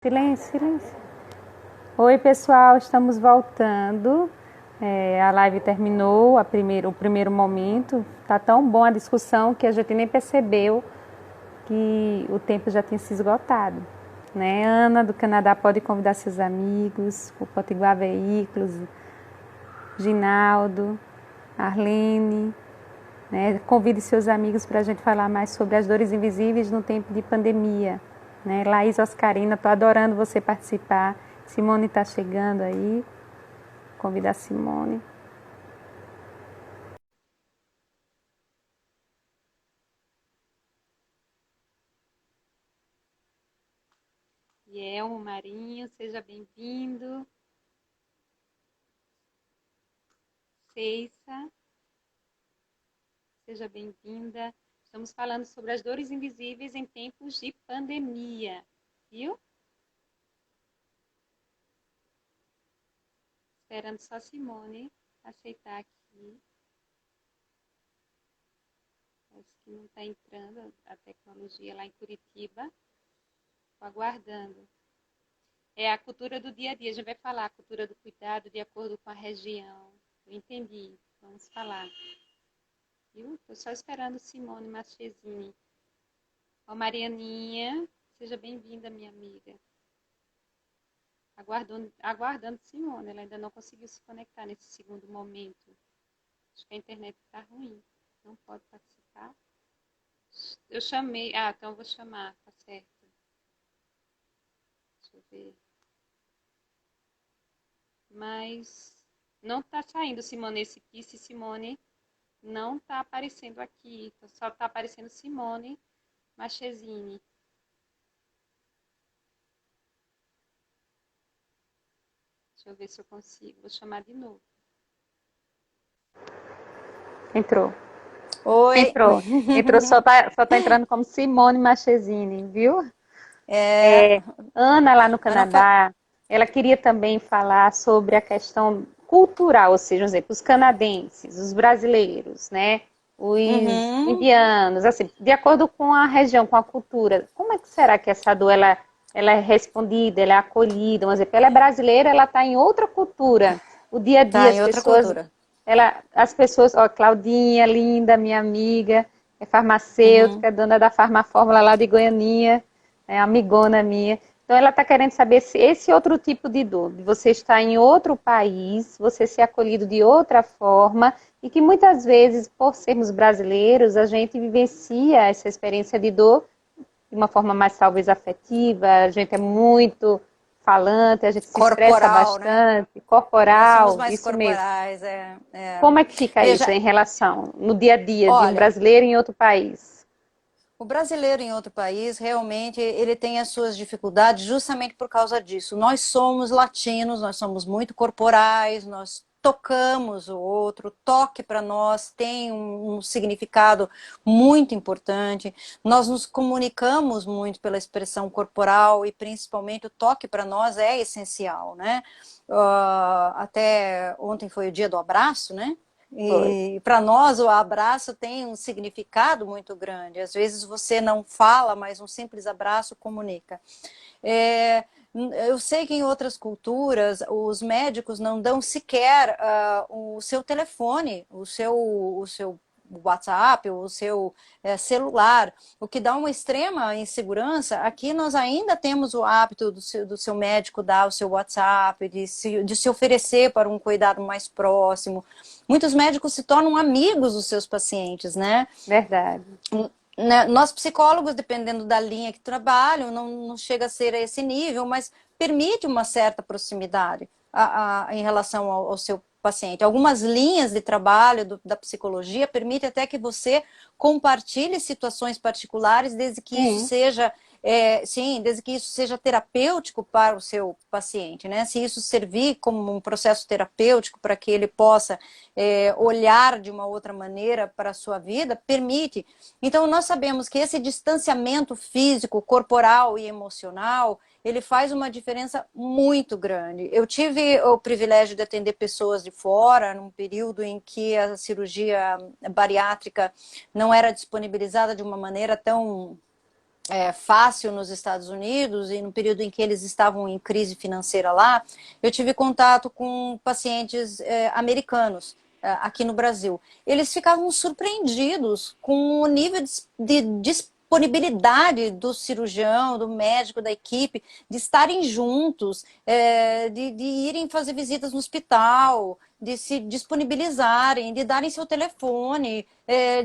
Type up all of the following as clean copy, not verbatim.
Silêncio, silêncio. Oi, pessoal, estamos voltando. A live terminou, o primeiro momento. Tá tão bom a discussão que a gente nem percebeu que o tempo já tinha se esgotado. Né? Ana, do Canadá, pode convidar seus amigos, o Potiguar Veículos, Ginaldo, Arlene. Né? Convide seus amigos para a gente falar mais sobre as dores invisíveis no tempo de pandemia. Né? Laís Oscarina, estou adorando você participar. Simone está chegando aí. Convidar a Simone. Elmo Marinho, seja bem-vindo. Ceissa, seja bem-vinda. Estamos falando sobre as dores invisíveis em tempos de pandemia, viu? Esperando só a Simone aceitar aqui. Parece que não está entrando a tecnologia lá em Curitiba. Estou aguardando. É a cultura do dia a dia. A gente vai falar a cultura do cuidado de acordo com a região. Eu entendi. Vamos falar. Viu? Estou só esperando Simone Marchesini. Ó, Marianinha, seja bem-vinda, minha amiga. Aguardando Simone. Ela ainda não conseguiu se conectar nesse segundo momento. Acho que a internet está ruim. Não pode participar. Eu chamei. Ah, então eu vou chamar. Tá certo. Deixa eu ver. Mas não está saindo, Simone, esse Kiss Simone não está aparecendo aqui. Só está aparecendo Simone Marchesini. Deixa eu ver se eu consigo. Vou chamar de novo. Entrou. Oi. Entrou, só tá entrando como Simone Marchesini, viu? Ana, lá no Canadá, ela queria também falar sobre a questão cultural, ou seja, por exemplo, os canadenses, os brasileiros, né? Os indianos, assim, de acordo com a região, com a cultura, como é que será que essa dor ela é respondida, ela é acolhida? Por exemplo, ela é brasileira, ela está em outra cultura. O dia a dia, Tá, em outra cultura. as pessoas, ó, Claudinha, linda, minha amiga, é farmacêutica, é dona da Farmafórmula lá de Goianinha, é amigona minha. Então, ela está querendo saber se esse outro tipo de dor, de você estar em outro país, você ser acolhido de outra forma, e que muitas vezes, por sermos brasileiros, a gente vivencia essa experiência de dor de uma forma mais talvez afetiva, a gente é muito falante, a gente se expressa Corporal, né? bastante, Nós somos corporal, mais isso mesmo. corporais, Como é que fica isso Veja, em relação, no dia a dia, de um olha, brasileiro em outro país? o brasileiro em outro país, realmente, ele tem as suas dificuldades justamente por causa disso. Nós somos latinos, nós somos muito corporais, nós tocamos o outro, toque para nós tem um significado muito importante. Nós nos comunicamos muito pela expressão corporal e principalmente o toque para nós é essencial, né? Até ontem foi o dia do abraço, né? Foi. E para nós o abraço tem um significado muito grande. Às vezes você não fala, mas um simples abraço comunica. Eu sei que em outras culturas os médicos não dão sequer o seu telefone, o seu WhatsApp, o seu celular, o que dá uma extrema insegurança. Aqui nós ainda temos o hábito do seu médico dar o seu WhatsApp, de se oferecer para um cuidado mais próximo. Muitos médicos se tornam amigos dos seus pacientes, né? Verdade. Nós psicólogos, dependendo da linha que trabalham, não chega a ser a esse nível, mas permite uma certa proximidade em relação ao seu paciente. Algumas linhas de trabalho da psicologia permitem até que você compartilhe situações particulares, desde que isso Sim. seja, sim, desde que isso seja terapêutico para o seu paciente, né? Se isso servir como um processo terapêutico para que ele possa olhar de uma outra maneira para a sua vida, permite. Então, nós sabemos que esse distanciamento físico, corporal e emocional, ele faz uma diferença muito grande. Eu tive o privilégio de atender pessoas de fora, num período em que a cirurgia bariátrica não era disponibilizada de uma maneira tão fácil nos Estados Unidos, e no período em que eles estavam em crise financeira lá, eu tive contato com pacientes americanos aqui no Brasil. Eles ficavam surpreendidos com o nível de disponibilidade do cirurgião, do médico, da equipe, de estarem juntos, de irem fazer visitas no hospital, de se disponibilizarem, de darem seu telefone,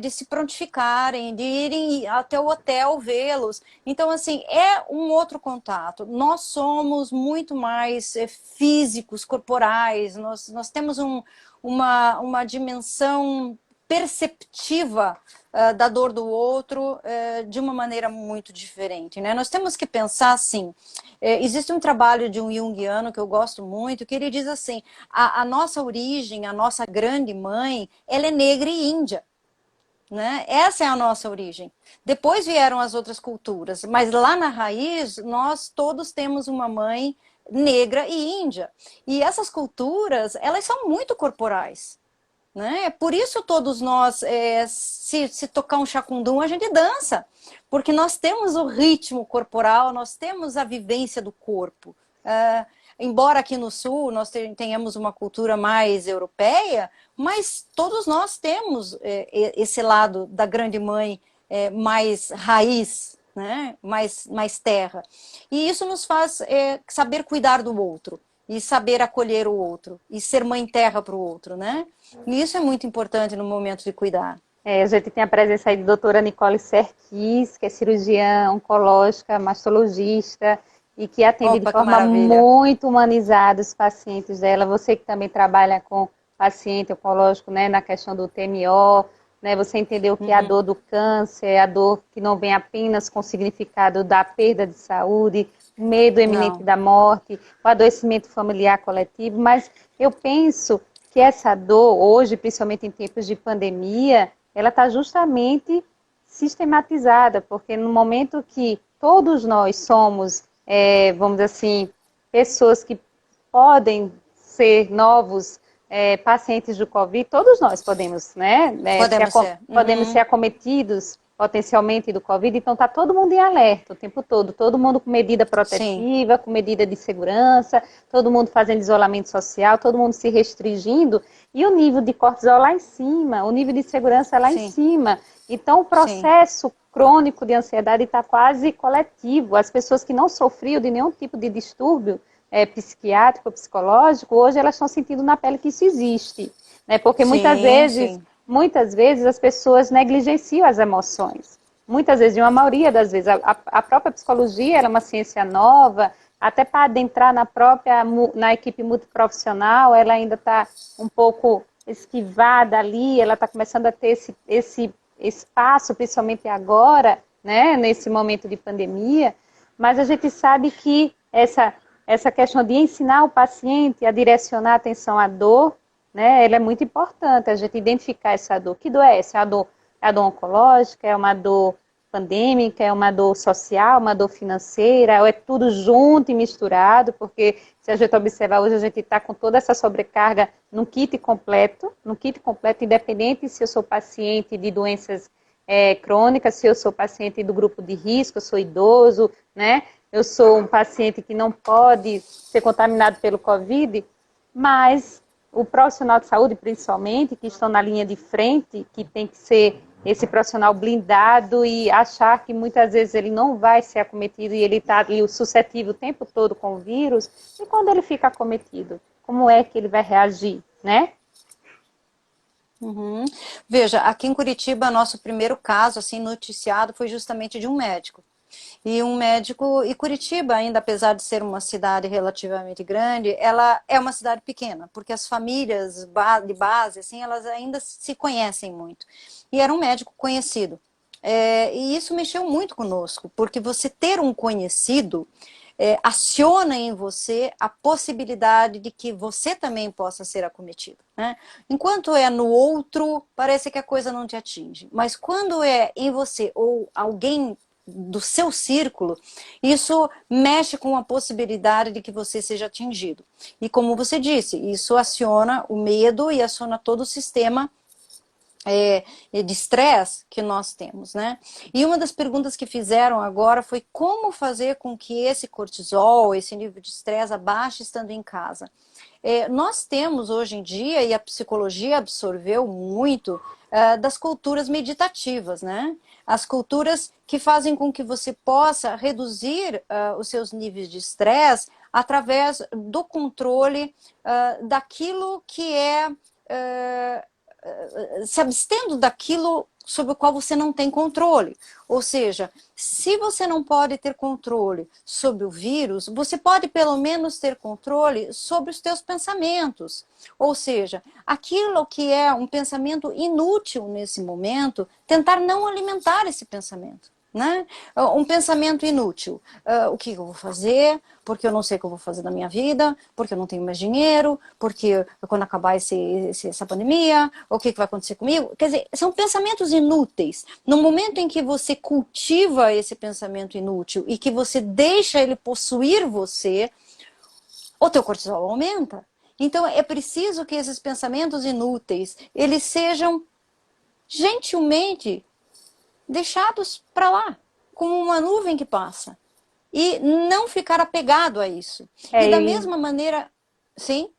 de se prontificarem, de irem até o hotel vê-los. Então, assim, é um outro contato. Nós somos muito mais físicos, corporais, nós temos uma dimensão perceptiva da dor do outro de uma maneira muito diferente, né? Nós temos que pensar assim, existe um trabalho de um junguiano que eu gosto muito, que ele diz assim, a nossa origem, a nossa grande mãe, ela é negra e índia, né? Essa é a nossa origem. Depois vieram as outras culturas, mas lá na raiz, nós todos temos uma mãe negra e índia. E essas culturas, elas são muito corporais, né? Por isso todos nós, se tocar um chacundum, a gente dança, porque nós temos o ritmo corporal, nós temos a vivência do corpo. Embora aqui no Sul nós tenhamos uma cultura mais europeia, mas todos nós temos esse lado da grande mãe mais raiz, né? mais terra. E isso nos faz saber cuidar do outro, e saber acolher o outro, e ser mãe terra para o outro, né? E isso é muito importante no momento de cuidar. A gente tem a presença aí da doutora Nicole Serquis, que é cirurgiã oncológica, mastologista, e que atende de forma muito humanizada os pacientes dela. Você que também trabalha com paciente oncológico, né, na questão do TMO, né, você entendeu que a dor do câncer é a dor que não vem apenas com o significado da perda de saúde, medo iminente da morte, o adoecimento familiar coletivo, mas eu penso que essa dor, hoje, principalmente em tempos de pandemia, ela está justamente sistematizada, porque no momento que todos nós somos, vamos dizer assim, pessoas que podem ser novos pacientes do Covid, todos nós podemos, né? Podemos ser acometidos potencialmente do Covid, então está todo mundo em alerta o tempo todo mundo com medida protetiva, com medida de segurança, todo mundo fazendo isolamento social, todo mundo se restringindo, e o nível de cortisol lá em cima, o nível de segurança lá em cima. Então o processo crônico de ansiedade está quase coletivo. As pessoas que não sofriam de nenhum tipo de distúrbio psiquiátrico, psicológico, hoje elas estão sentindo na pele que isso existe, né? Porque muitas vezes as pessoas negligenciam as emoções. Muitas vezes, uma maioria das vezes, a própria psicologia é uma ciência nova, até para adentrar na equipe multiprofissional, ela ainda está um pouco esquivada ali, ela está começando a ter esse espaço, principalmente agora, né, nesse momento de pandemia, mas a gente sabe que essa questão de ensinar o paciente a direcionar a atenção à dor, né, ela é muito importante, a gente identificar essa dor. Que dor é essa? É a dor oncológica, é uma dor pandêmica, é uma dor social, uma dor financeira, ou é tudo junto e misturado, porque se a gente observar hoje, a gente está com toda essa sobrecarga no kit completo, independente se eu sou paciente de doenças crônicas, se eu sou paciente do grupo de risco, eu sou idoso, né? Eu sou um paciente que não pode ser contaminado pelo Covid, mas o profissional de saúde, principalmente, que estão na linha de frente, que tem que ser esse profissional blindado e achar que muitas vezes ele não vai ser acometido e ele está ali suscetível o tempo todo com o vírus, e quando ele fica acometido, como é que ele vai reagir, né? Veja, aqui em Curitiba, nosso primeiro caso assim noticiado foi justamente de um médico. E Curitiba, ainda apesar de ser uma cidade relativamente grande, ela é uma cidade pequena, porque as famílias de base, assim, elas ainda se conhecem muito. E era um médico conhecido. E isso mexeu muito conosco, porque você ter um conhecido aciona em você a possibilidade de que você também possa ser acometido, né? Enquanto é no outro, parece que a coisa não te atinge. Mas quando é em você ou alguém do seu círculo, isso mexe com a possibilidade de que você seja atingido. E como você disse, isso aciona o medo e aciona todo o sistema de estresse que nós temos, né? E uma das perguntas que fizeram agora foi como fazer com que esse cortisol, esse nível de estresse abaixe estando em casa. Nós temos hoje em dia, e a psicologia absorveu muito, das culturas meditativas, né? As culturas que fazem com que você possa reduzir os seus níveis de estresse através do controle daquilo que se abstendo daquilo sobre o qual você não tem controle. Ou seja, se você não pode ter controle sobre o vírus, você pode pelo menos ter controle sobre os teus pensamentos. Ou seja, aquilo que é um pensamento inútil nesse momento, tentar não alimentar esse pensamento. Né? Um pensamento inútil. O que eu vou fazer? Porque eu não sei o que eu vou fazer na minha vida, porque eu não tenho mais dinheiro, porque quando acabar essa pandemia, o que vai acontecer comigo? Quer dizer, são pensamentos inúteis. No momento em que você cultiva esse pensamento inútil e que você deixa ele possuir você, o teu cortisol aumenta. Então é preciso que esses pensamentos inúteis, eles sejam gentilmente deixados para lá, como uma nuvem que passa. E não ficar apegado a isso. E da mesma maneira, sim?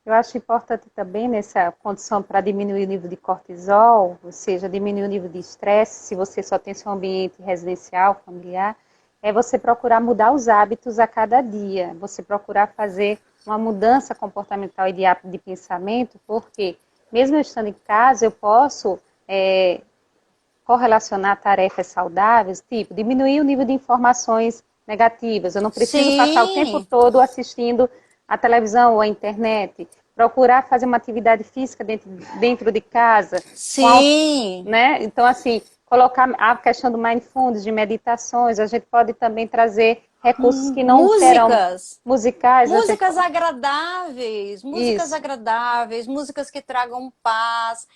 Eu acho importante também nessa condição para diminuir o nível de cortisol, ou seja, diminuir o nível de estresse, se você só tem seu ambiente residencial, familiar, é você procurar mudar os hábitos a cada dia, você procurar fazer uma mudança comportamental e de hábito de pensamento, porque mesmo eu estando em casa, eu posso correlacionar tarefas saudáveis, tipo, diminuir o nível de informações negativas. Eu não preciso passar o tempo todo assistindo a televisão ou a internet. Procurar fazer uma atividade física dentro de casa. Sim. Né? Então, assim, colocar a questão do mindfulness, de meditações, a gente pode também trazer recursos que não serão musicais. Músicas agradáveis, músicas que tragam paz,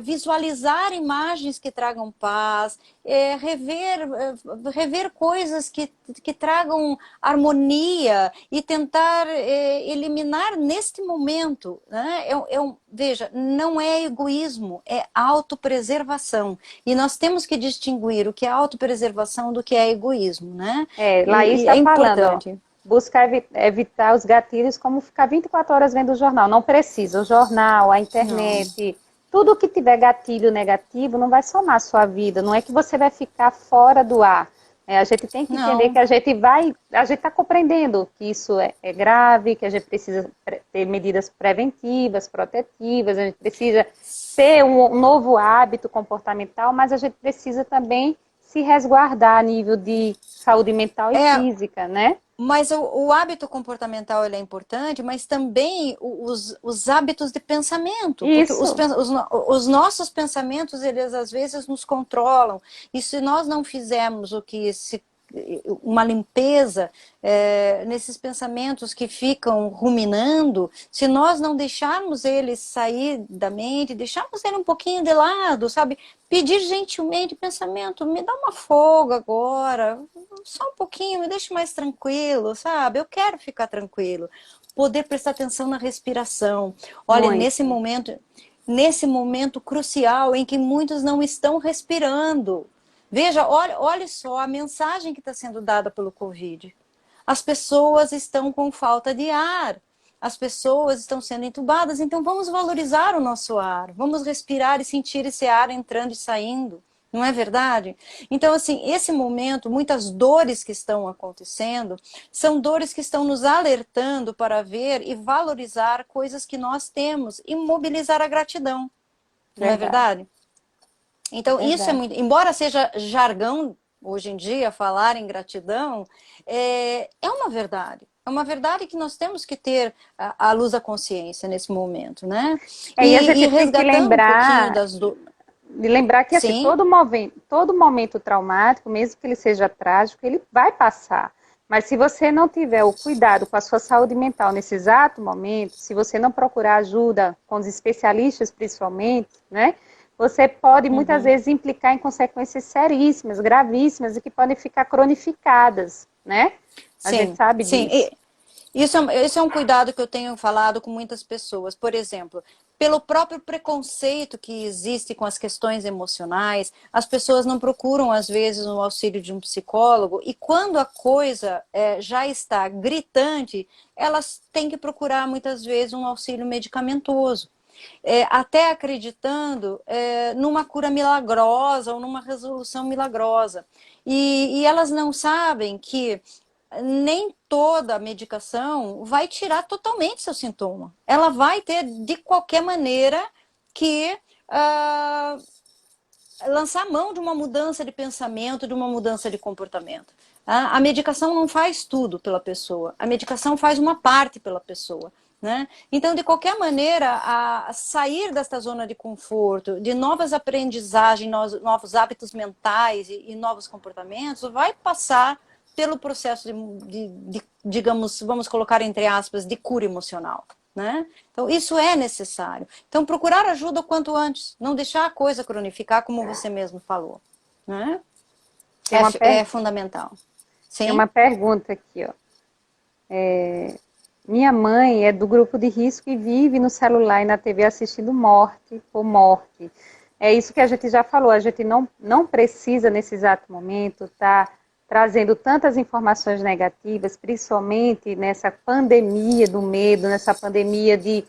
visualizar imagens que tragam paz, rever coisas que tragam harmonia e tentar eliminar neste momento. Né? Veja, não é egoísmo, é autopreservação. E nós temos que distinguir o que é autopreservação do que é egoísmo, né? Laís está falando, ó, buscar evitar os gatilhos, como ficar 24 horas vendo o jornal. Não precisa, o jornal, a internet, tudo que tiver gatilho negativo não vai somar a sua vida. Não é que você vai ficar fora do ar. A gente tem que entender que a gente está compreendendo que isso é grave, que a gente precisa ter medidas preventivas, protetivas, a gente precisa ter um novo hábito comportamental, mas a gente precisa também se resguardar a nível de saúde mental e física, né? Mas o hábito comportamental ele é importante, mas também os hábitos de pensamento. Isso. Porque os nossos pensamentos, eles às vezes nos controlam. E se nós não fizermos uma limpeza nesses pensamentos que ficam ruminando, se nós não deixarmos eles sair da mente, deixarmos ele um pouquinho de lado, sabe? Pedir gentilmente, pensamento, me dá uma folga agora, só um pouquinho, me deixe mais tranquilo, sabe? Eu quero ficar tranquilo. Poder prestar atenção na respiração. Olha, nesse momento crucial em que muitos não estão respirando. Veja, olha só a mensagem que está sendo dada pelo Covid. As pessoas estão com falta de ar. As pessoas estão sendo entubadas. Então vamos valorizar o nosso ar. Vamos respirar e sentir esse ar entrando e saindo. Não é verdade? Então, assim, esse momento, muitas dores que estão acontecendo, são dores que estão nos alertando para ver e valorizar coisas que nós temos e mobilizar a gratidão. Não é verdade? Então, isso é muito... Embora seja jargão, hoje em dia, falar em gratidão, é uma verdade. É uma verdade que nós temos que ter a luz da consciência nesse momento, né? E a gente tem que lembrar... De lembrar que assim, todo momento traumático, mesmo que ele seja trágico, ele vai passar. Mas se você não tiver o cuidado com a sua saúde mental nesse exato momento, se você não procurar ajuda com os especialistas principalmente, né? Você pode muitas vezes implicar em consequências seríssimas, gravíssimas e que podem ficar cronificadas, né? A gente sabe disso. Isso é um cuidado que eu tenho falado com muitas pessoas. Por exemplo, pelo próprio preconceito que existe com as questões emocionais, as pessoas não procuram, às vezes, o auxílio de um psicólogo, e quando a coisa já está gritante, elas têm que procurar, muitas vezes, um auxílio medicamentoso. Até acreditando numa cura milagrosa ou numa resolução milagrosa. E elas não sabem que nem toda medicação vai tirar totalmente seu sintoma. Ela vai ter, de qualquer maneira, que lançar mão de uma mudança de pensamento, de uma mudança de comportamento. A medicação não faz tudo pela pessoa, a medicação faz uma parte pela pessoa. Né? Então, de qualquer maneira, a sair desta zona de conforto, de novas aprendizagens, novos hábitos mentais e novos comportamentos, vai passar pelo processo digamos, vamos colocar entre aspas, de cura emocional. Né? Então, isso é necessário. Então, procurar ajuda o quanto antes, não deixar a coisa cronificar, como você mesmo falou. Né? É fundamental. Sim? Tem uma pergunta aqui, ó. Minha mãe é do grupo de risco e vive no celular e na TV assistindo morte por morte. É isso que a gente já falou, a gente não precisa, nesse exato momento, estar trazendo tantas informações negativas, principalmente nessa pandemia do medo, nessa pandemia de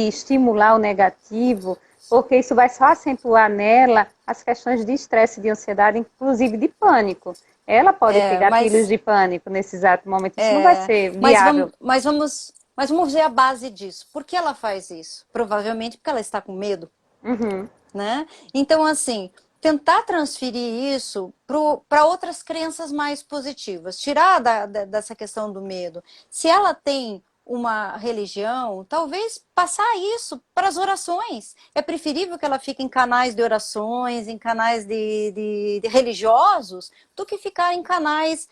estimular o negativo, porque isso vai só acentuar nela as questões de estresse, de ansiedade, inclusive de pânico. Ela pode ter gatilhos de pânico nesse exato momento, isso não vai ser viável. Mas vamos ver a base disso. Por que ela faz isso? Provavelmente porque ela está com medo. Uhum. Né? Então, assim, tentar transferir isso para outras crenças mais positivas. Tirar dessa questão do medo. Se ela tem uma religião, talvez passar isso para as orações. É preferível que ela fique em canais de orações, em canais de religiosos, do que ficar em canais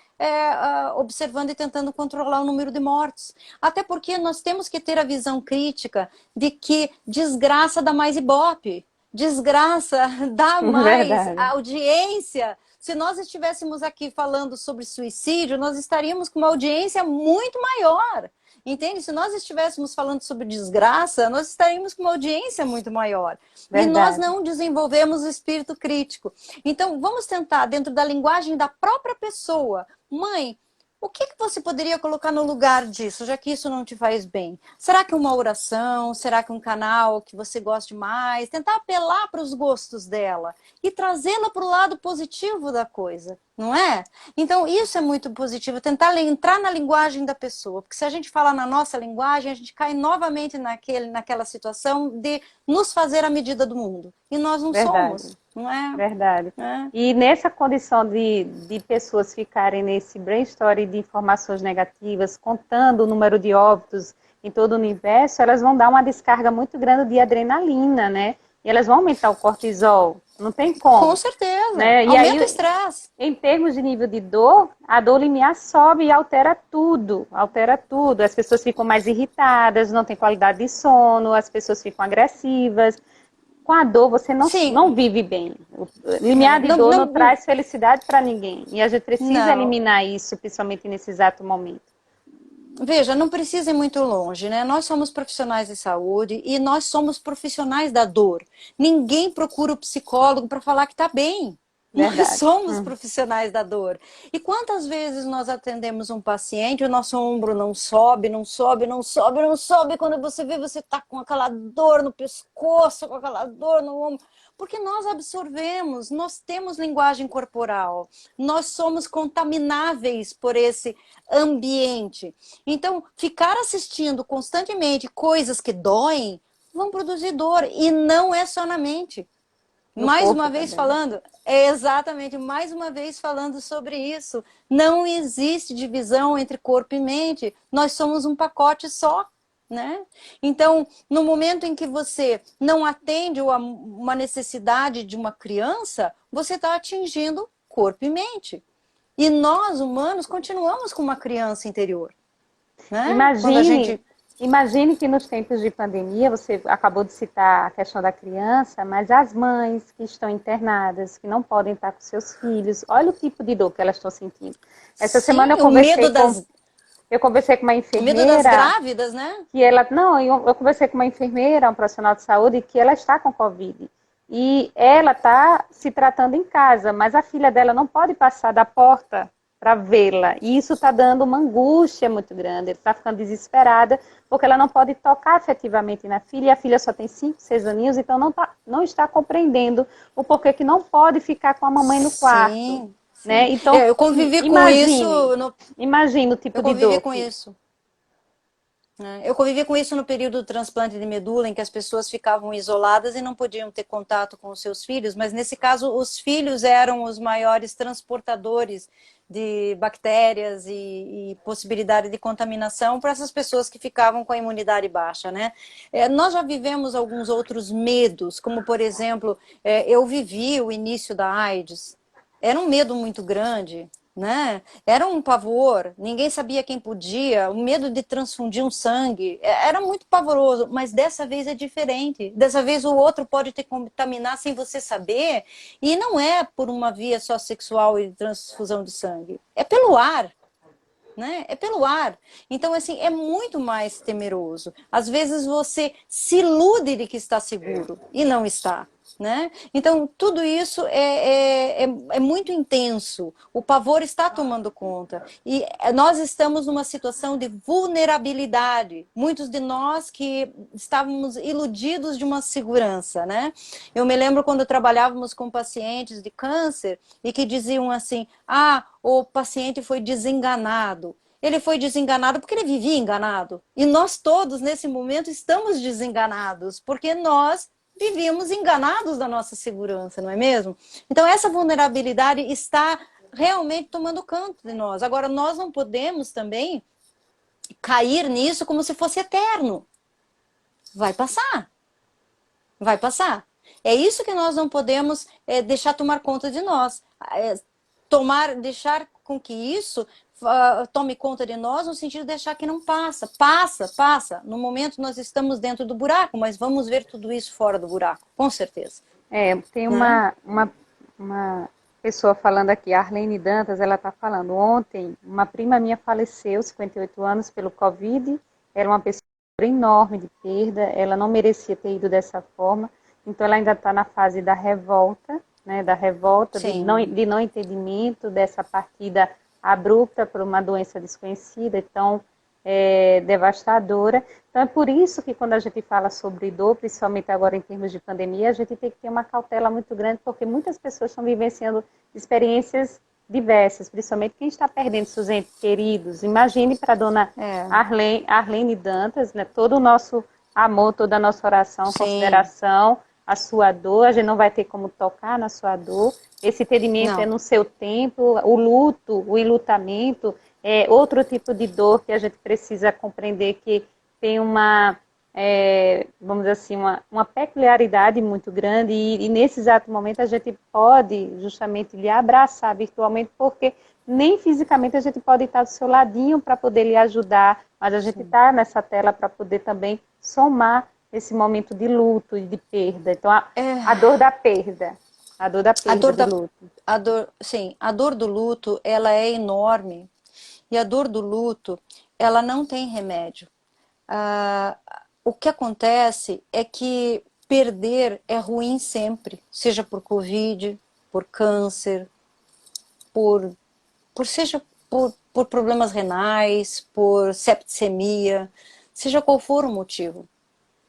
observando e tentando controlar o número de mortes. Até porque nós temos que ter a visão crítica de que desgraça dá mais ibope, desgraça dá mais audiência. Se nós estivéssemos aqui falando sobre suicídio, nós estaríamos com uma audiência muito maior. Entende? Se nós estivéssemos falando sobre desgraça, nós estaríamos com uma audiência muito maior. Verdade. E nós não desenvolvemos o espírito crítico. Então, vamos tentar, dentro da linguagem da própria pessoa, mãe, o que você poderia colocar no lugar disso, já que isso não te faz bem? Será que uma oração? Será que um canal que você goste mais? Tentar apelar para os gostos dela e trazê-la para o lado positivo da coisa, não é? Então, isso é muito positivo, tentar entrar na linguagem da pessoa, porque se a gente falar na nossa linguagem, a gente cai novamente naquela situação de nos fazer à medida do mundo. E nós não somos. Não é? Verdade. E nessa condição de pessoas ficarem nesse brainstorming de informações negativas, contando o número de óbitos em todo o universo, elas vão dar uma descarga muito grande de adrenalina, né? E elas vão aumentar o cortisol. Não tem como. Com certeza. Né? Aumenta o estresse. Em termos de nível de dor, a dor limiar sobe e altera tudo. Altera tudo. As pessoas ficam mais irritadas, não têm qualidade de sono, as pessoas ficam agressivas. Com a dor, você não vive bem. O limiar de dor não traz felicidade para ninguém. E a gente precisa eliminar isso, principalmente nesse exato momento. Veja, não precisa ir muito longe, né? Nós somos profissionais de saúde e nós somos profissionais da dor. Ninguém procura o psicólogo para falar que está bem. Verdade. Nós somos profissionais da dor. E quantas vezes nós atendemos um paciente, o nosso ombro não sobe, não sobe, não sobe, não sobe. Quando você vê, você está com aquela dor no pescoço, com aquela dor no ombro. Porque nós absorvemos, nós temos linguagem corporal, nós somos contamináveis por esse ambiente. Então, ficar assistindo constantemente coisas que doem, vão produzir dor. E não é só na mente. Mais uma vez falando, mais uma vez falando sobre isso. Não existe divisão entre corpo e mente. Nós somos um pacote só. Né? Então, no momento em que você não atende uma necessidade de uma criança, você está atingindo corpo e mente. E nós, humanos, continuamos com uma criança interior. Né? Imagine que nos tempos de pandemia, você acabou de citar a questão da criança, mas as mães que estão internadas, que não podem estar com seus filhos, olha o tipo de dor que elas estão sentindo. Essa semana eu conversei Eu conversei com uma O medo das enfermeira grávidas, né? que ela, não, eu conversei com uma enfermeira, um profissional de saúde, que ela está com Covid. E ela está se tratando em casa, mas a filha dela não pode passar da porta para vê-la. E isso está dando uma angústia muito grande. Ela está ficando desesperada, porque ela não pode tocar efetivamente na filha, e a filha só tem 5, 6 aninhos, então não está compreendendo o porquê que não pode ficar com a mamãe no quarto. Sim, sim. Né? Então, Eu convivi com isso, imagine, imagine o tipo eu de convivi dor com que... isso. Eu convivi com isso no período do transplante de medula, em que as pessoas ficavam isoladas e não podiam ter contato com os seus filhos, mas nesse caso os filhos eram os maiores transportadores de bactérias e possibilidade de contaminação para essas pessoas que ficavam com a imunidade baixa, né? Nós já vivemos alguns outros medos, como por exemplo, eu vivi o início da AIDS, era um medo muito grande, né? Era um pavor, ninguém sabia quem podia, o medo de transfundir um sangue, era muito pavoroso, mas dessa vez é diferente. Dessa vez o outro pode te contaminar sem você saber, e não é por uma via só sexual e transfusão de sangue, é pelo ar. Né? É pelo ar. Então, assim, é muito mais temeroso. Às vezes você se ilude de que está seguro e não está. Né? Então, tudo isso é muito intenso. O pavor está tomando conta. E nós estamos numa situação de vulnerabilidade. Muitos de nós que estávamos iludidos de uma segurança. Né? Eu me lembro quando trabalhávamos com pacientes de câncer e que diziam assim, o paciente foi desenganado. Ele foi desenganado porque ele vivia enganado. E nós todos, nesse momento, estamos desenganados, porque nós vivíamos enganados da nossa segurança, não é mesmo? Então, essa vulnerabilidade está realmente tomando canto de nós. Agora, nós não podemos também cair nisso como se fosse eterno. Vai passar. Vai passar. É isso que nós não podemos deixar tomar conta de nós. Deixar com que isso tome conta de nós, no sentido de deixar que não passa. Passa. No momento nós estamos dentro do buraco, mas vamos ver tudo isso fora do buraco, com certeza. Tem Né? uma pessoa falando aqui, a Arlene Dantas, ela está falando, ontem uma prima minha faleceu, 58 anos, pelo Covid, era uma pessoa enorme de perda, ela não merecia ter ido dessa forma, então ela ainda está na fase da revolta, né, de não entendimento, dessa partida abrupta por uma doença desconhecida, então devastadora. Então é por isso que quando a gente fala sobre dor, principalmente agora em termos de pandemia, a gente tem que ter uma cautela muito grande, porque muitas pessoas estão vivenciando experiências diversas, principalmente quem está perdendo seus entes queridos. Imagine para a dona Arlene Dantas, né, todo o nosso amor, toda a nossa oração, consideração, a sua dor, a gente não vai ter como tocar na sua dor. Esse entendimento é no seu tempo, o luto, o enlutamento, é outro tipo de dor que a gente precisa compreender que tem vamos dizer assim, uma peculiaridade muito grande e nesse exato momento a gente pode justamente lhe abraçar virtualmente, porque nem fisicamente a gente pode estar do seu ladinho para poder lhe ajudar, mas a gente está nessa tela para poder também somar esse momento de luto e de perda. Então, a dor da perda. A dor da perda do luto. A dor do luto, ela é enorme. E a dor do luto, ela não tem remédio. O que acontece é que perder é ruim sempre. Seja por Covid, por câncer, por problemas renais, por septicemia, seja qual for o motivo.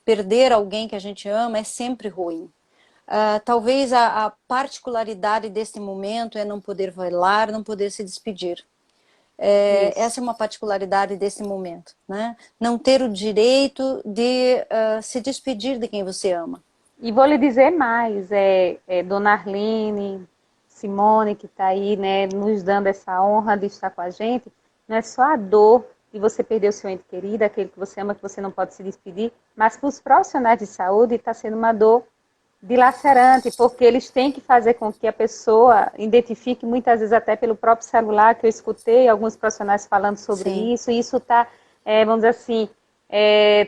Perder alguém que a gente ama é sempre ruim. Talvez a particularidade desse momento é não poder velar, não poder se despedir. Essa é uma particularidade desse momento, né? Não ter o direito de se despedir de quem você ama. E vou lhe dizer mais, Dona Arlene, Simone, que está aí, né, nos dando essa honra de estar com a gente, não é só a dor de você perder o seu ente querido, aquele que você ama, que você não pode se despedir, mas para os profissionais de saúde está sendo uma dor dilacerante, porque eles têm que fazer com que a pessoa identifique, muitas vezes até pelo próprio celular, que eu escutei alguns profissionais falando sobre isso, e isso está, vamos dizer assim,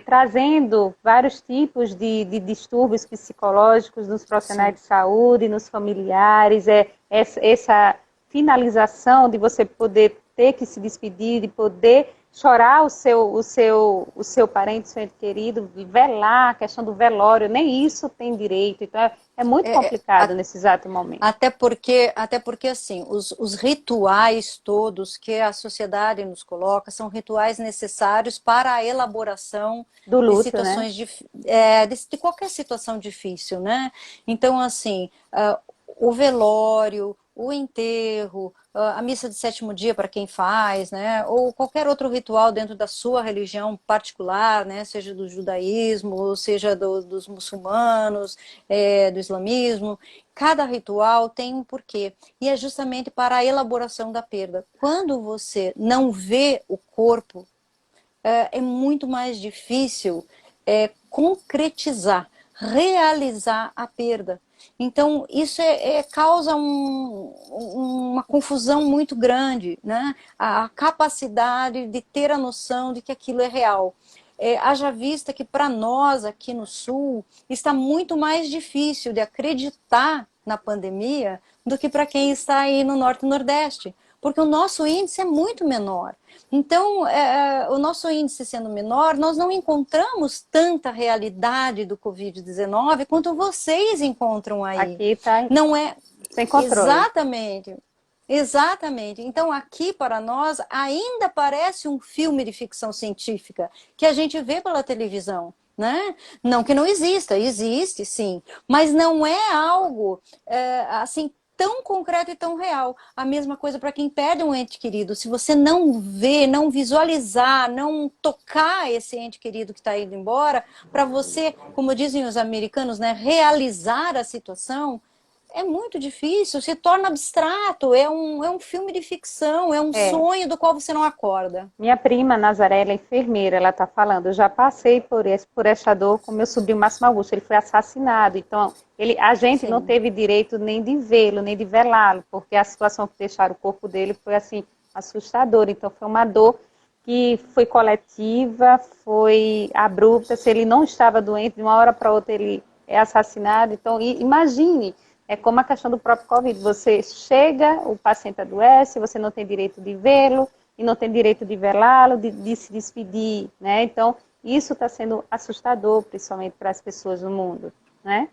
trazendo vários tipos de distúrbios psicológicos nos profissionais de saúde, nos familiares, essa finalização de você poder ter que se despedir, de poder chorar o seu parente, seu ente querido, velar, a questão do velório, nem isso tem direito. Então é muito complicado nesse exato momento. Até porque assim, os rituais todos que a sociedade nos coloca são rituais necessários para a elaboração do luto, de situações, né? de qualquer situação difícil, né? Então, assim, o velório, o enterro, a missa de sétimo dia para quem faz, né? Ou qualquer outro ritual dentro da sua religião particular, né? Seja do judaísmo, ou seja dos muçulmanos, do islamismo. Cada ritual tem um porquê. E é justamente para a elaboração da perda. Quando você não vê o corpo, é muito mais difícil concretizar, realizar a perda. Então, isso causa uma confusão muito grande, né? A capacidade de ter a noção de que aquilo é real. Haja vista que para nós aqui no Sul está muito mais difícil de acreditar na pandemia do que para quem está aí no Norte e Nordeste, porque o nosso índice é muito menor. Então, o nosso índice sendo menor, nós não encontramos tanta realidade do Covid-19 quanto vocês encontram aí. Aqui está não é sem controle. Exatamente. Então, aqui para nós ainda parece um filme de ficção científica que a gente vê pela televisão. Né? Não que não exista, existe sim, mas não é algo assim tão concreto e tão real. A mesma coisa para quem perde um ente querido. Se você não vê, não visualizar, não tocar esse ente querido que está indo embora, para você, como dizem os americanos, né, realizar a situação, é muito difícil, se torna abstrato, é um filme de ficção, é um sonho do qual você não acorda. Minha prima, Nazaré, ela é enfermeira, ela está falando, eu já passei por essa dor com meu sobrinho Máximo Augusto, ele foi assassinado, então a gente não teve direito nem de vê-lo, nem de velá-lo, porque a situação que deixaram o corpo dele foi assim, assustadora, então foi uma dor que foi coletiva, foi abrupta, se ele não estava doente, de uma hora para outra ele é assassinado, então imagine. É como a questão do próprio Covid. Você chega, o paciente adoece, você não tem direito de vê-lo e não tem direito de velá-lo, de se despedir, né? Então, isso está sendo assustador, principalmente para as pessoas do mundo, né?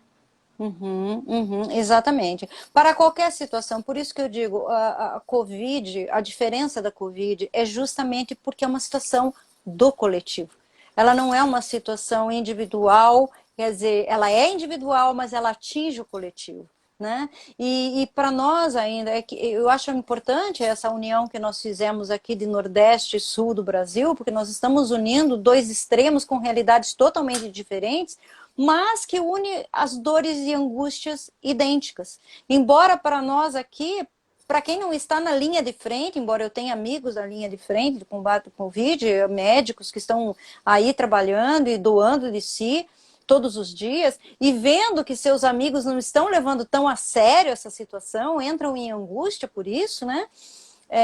Exatamente. Para qualquer situação, por isso que eu digo, a Covid, a diferença da Covid é justamente porque é uma situação do coletivo. Ela não é uma situação individual, quer dizer, ela é individual, mas ela atinge o coletivo. Né? E para nós ainda, eu acho importante essa união que nós fizemos aqui de Nordeste e Sul do Brasil, porque nós estamos unindo dois extremos com realidades totalmente diferentes, mas que une as dores e angústias idênticas. Embora para nós aqui, para quem não está na linha de frente, embora eu tenha amigos na linha de frente do combate ao Covid, médicos que estão aí trabalhando e doando de si, todos os dias, e vendo que seus amigos não estão levando tão a sério essa situação, entram em angústia por isso, né?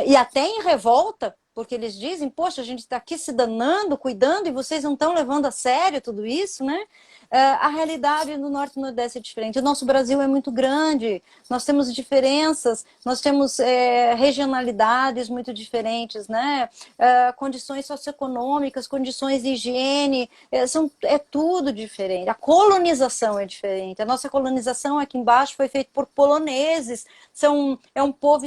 E até em revolta, porque eles dizem, poxa, a gente está aqui se danando, cuidando, e vocês não estão levando a sério tudo isso, né? A realidade no Norte e Nordeste é diferente. O nosso Brasil é muito grande, nós temos diferenças, nós temos regionalidades muito diferentes, né? Condições socioeconômicas, condições de higiene, é tudo diferente. A colonização é diferente. A nossa colonização aqui embaixo foi feita por poloneses, é um povo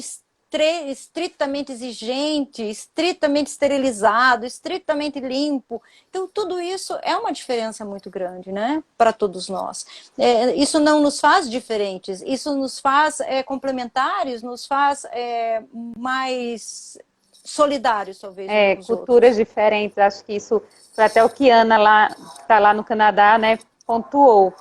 estritamente exigente, estritamente esterilizado, estritamente limpo. Então, tudo isso é uma diferença muito grande, né, para todos nós. Isso não nos faz diferentes, isso nos faz complementares, nos faz mais solidários, talvez. Culturas diferentes, acho que isso foi até o que Ana, está lá no Canadá, né, pontuou.